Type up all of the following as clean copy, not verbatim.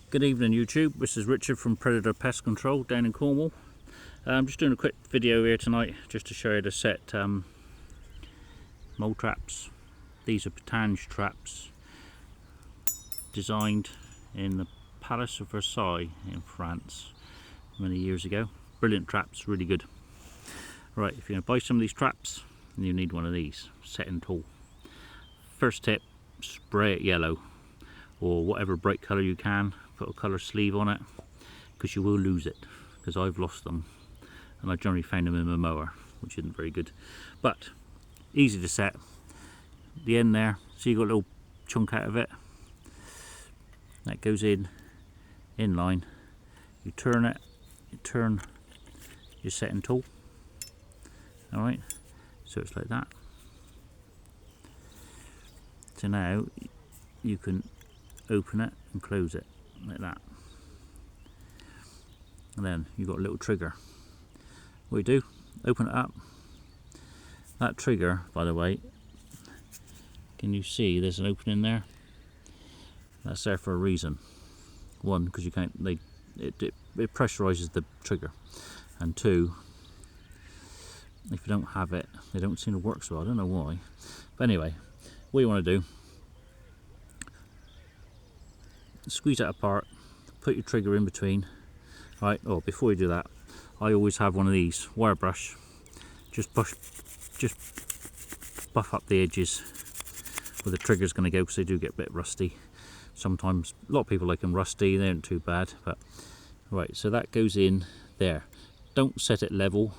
Good evening YouTube, this is Richard from Predator Pest Control down in Cornwall. I'm just doing a quick video here tonight just to show you the set mole traps. These are putange traps designed in the Palace of Versailles in France many years ago. Brilliant traps, really good. Right, if you're going to buy some of these traps, you need one of these, setting tool. First tip, spray it yellow or whatever bright colour you can. Put a colour sleeve on it because you will lose it, because I've lost them and I generally found them in my mower, which isn't very good, but easy to set. The end there, so you got a little chunk out of it that goes in line. You turn it, you turn your setting tool, alright, so it's like that. So now you can open it and close it like that, and then you've got a little trigger. What you do, open it up. That trigger, by the way, can you see there's an opening there? That's there for a reason. One, because you can't, it pressurizes the trigger, and two, if you don't have it, they don't seem to work so well. I don't know why, but anyway, what you want to do, squeeze that apart, put your trigger in between. Right, oh, before you do that, I always have one of these wire brush, just buff up the edges where the trigger's going to go, because they do get a bit rusty sometimes. A lot of people like them rusty, they aren't too bad, but right, so that goes in there. Don't set it level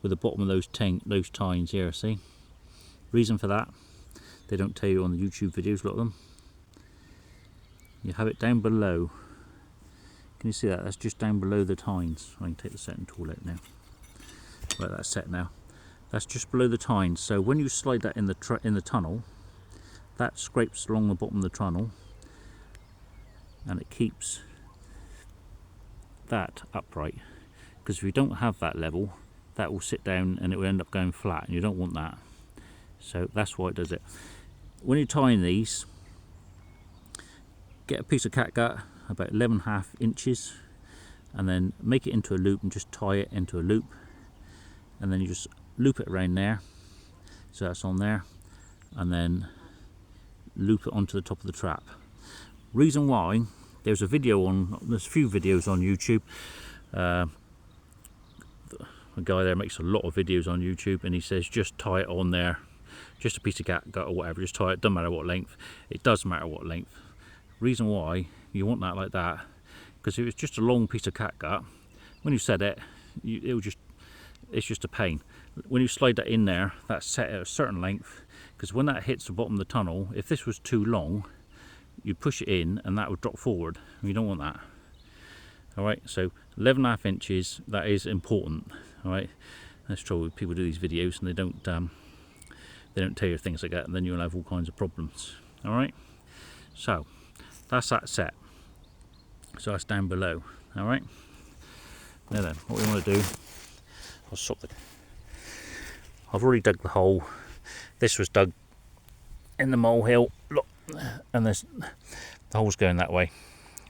with the bottom of those tines here, see? Reason for that, they don't tell you on the YouTube videos, a lot of them. You have it down below. Can you see that? That's just down below the tines. I can take the setting tool out now. Right, that's set now. That's just below the tines. So when you slide that in the tunnel, that scrapes along the bottom of the tunnel, and it keeps that upright. Because if you don't have that level, that will sit down and it will end up going flat, and you don't want that. So that's why it does it. When you're tying these, get a piece of catgut about 11.5 inches and then make it into a loop and just tie it into a loop, and then you just loop it around there, so that's on there, and then loop it onto the top of the trap. Reason why, there's a few videos on YouTube. A guy there makes a lot of videos on YouTube, and he says just tie it on there, just a piece of catgut or whatever, just tie it, doesn't matter what length. It does matter what length. Reason why you want that like that, because if it's just a long piece of catgut, when you set it, it's just a pain. When you slide that in there, that's set at a certain length, because when that hits the bottom of the tunnel, if this was too long, you'd push it in and that would drop forward, and you don't want that. Alright, so 11.5 inches, that is important. Alright, that's true, people do these videos and they don't tell you things like that, and then you'll have all kinds of problems. Alright, so that's that set. So that's down below. Alright, now then, what we want to do, I've already dug the hole. This was dug in the molehill, look, and the hole's going that way.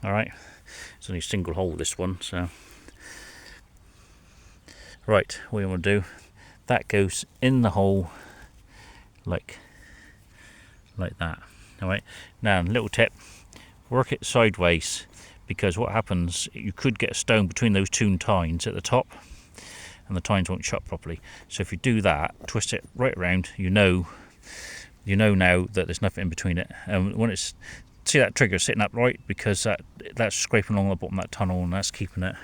Alright, it's only a single hole, this one, so right, what you want to do, that goes in the hole like that. Alright, now little tip, work it sideways, because what happens, you could get a stone between those two tines at the top and the tines won't shut properly. So if you do that, twist it right around, you know now that there's nothing in between it. And when it's, see that trigger sitting upright, because that's scraping along the bottom of that tunnel, and that's keeping it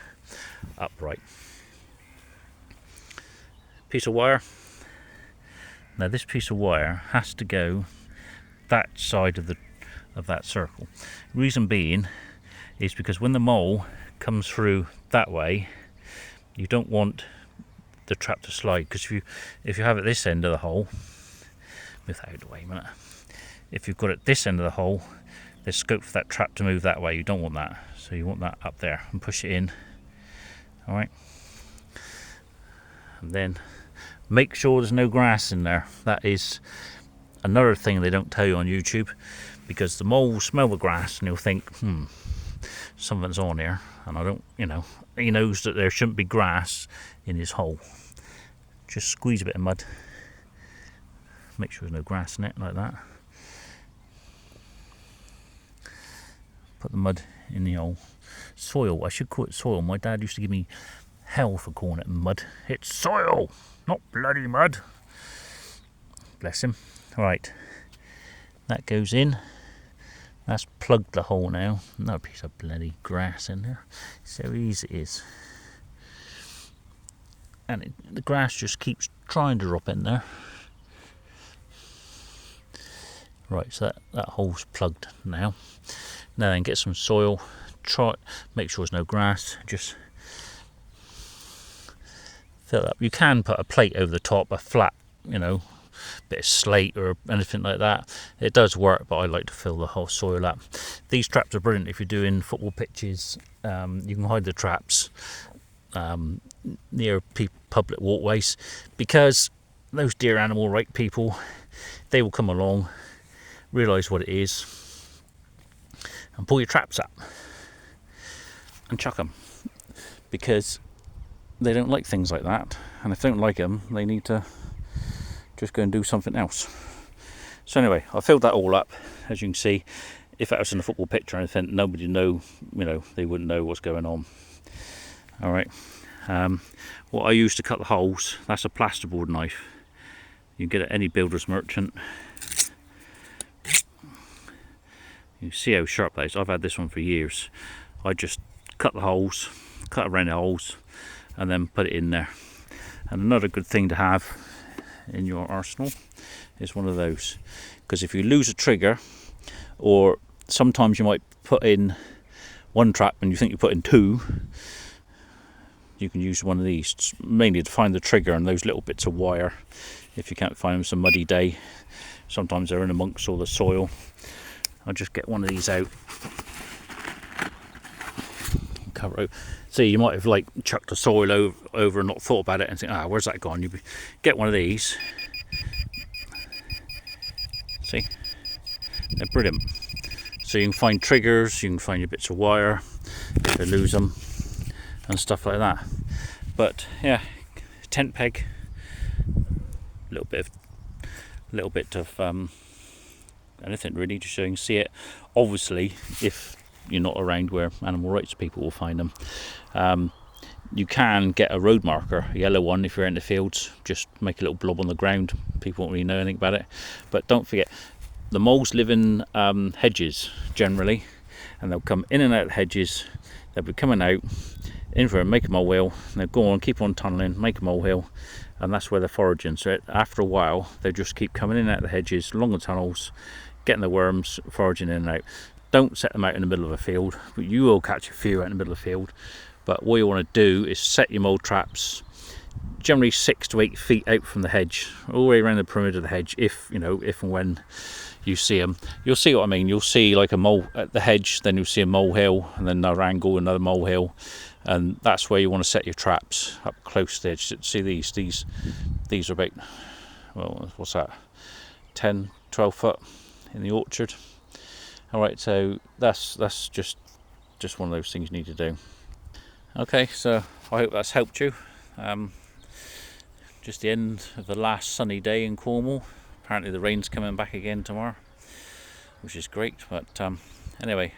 upright. Piece of wire. Now this piece of wire has to go that side of that circle. Reason being is because when the mole comes through that way, you don't want the trap to slide, because if you have it this end of the hole, move that out of the way a minute, if you've got it this end of the hole, there's scope for that trap to move that way. You don't want that, so you want that up there, and push it in. Alright, and then make sure there's no grass in there. That is another thing they don't tell you on YouTube, because the mole will smell the grass and he'll think, something's on here, and I don't, you know, he knows that there shouldn't be grass in his hole. Just squeeze a bit of mud, make sure there's no grass in it, like that. Put the mud in the hole. Soil, I should call it soil. My dad used to give me hell for calling it mud. It's soil, not bloody mud. Bless him. Right, that goes in. That's plugged the hole now. Another piece of bloody grass in there. So easy it is. And the grass just keeps trying to drop in there. Right, so that hole's plugged now. Now then, get some soil. Try, make sure there's no grass. Just fill it up. You can put a plate over the top, a flat, you know, bit of slate or anything like that. It does work, but I like to fill the whole soil up. These traps are brilliant if you're doing football pitches. You can hide the traps near public walkways, because those dear animal right people, they will come along, realise what it is, and pull your traps up and chuck them, because they don't like things like that, and if they don't like them, they need to just go and do something else. So anyway, I filled that all up. As you can see, if that was in a football pitch or anything, nobody know, you know, they wouldn't know what's going on. All right. What I use to cut the holes, that's a plasterboard knife. You can get it at any builder's merchant. You see how sharp that is. I've had this one for years. I just cut the holes, cut around the holes, and then put it in there. And another good thing to have in your arsenal is one of those, because if you lose a trigger, or sometimes you might put in one trap and you think you put in two, you can use one of these, mainly to find the trigger and those little bits of wire if you can't find them. It's a muddy day, sometimes they're in amongst all the soil. I'll just get one of these out, cover it. See, you might have like chucked the soil over and not thought about it and think, where's that gone? You get one of these. See, they're brilliant. So you can find triggers, you can find your bits of wire if you lose them and stuff like that. But yeah, tent peg, a little bit of anything really, just so you can see it. Obviously, if you're not around where animal rights people will find them, you can get a road marker, a yellow one, if you're in the fields. Just make a little blob on the ground. People won't really know anything about it. But don't forget, the moles live in hedges generally, and they'll come in and out of the hedges. They'll be coming out in for make a molehill, and they'll go on, keep on tunnelling, make a molehill, and that's where they're foraging. So after a while, they just keep coming in and out of the hedges, along the tunnels, getting the worms, foraging in and out. Don't set them out in the middle of a field, but you will catch a few out in the middle of the field. But what you want to do is set your mole traps generally 6 to 8 feet out from the hedge, all the way around the perimeter of the hedge. If and when you see them, you'll see what I mean. You'll see like a mole at the hedge, then you'll see a molehill, and then another angle, another molehill, and that's where you want to set your traps, up close to the edge. See these are about, well, what's that, 10-12 foot in the orchard. All right, so that's just one of those things you need to do. Okay, so I hope that's helped you. Just the end of the last sunny day in Cornwall. Apparently the rain's coming back again tomorrow, which is great. But anyway,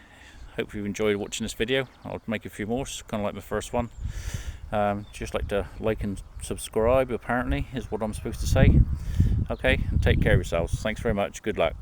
hope you enjoyed watching this video. I'll make a few more, kind of like my first one. Just like to like and subscribe, apparently, is what I'm supposed to say. Okay, and take care of yourselves. Thanks very much. Good luck.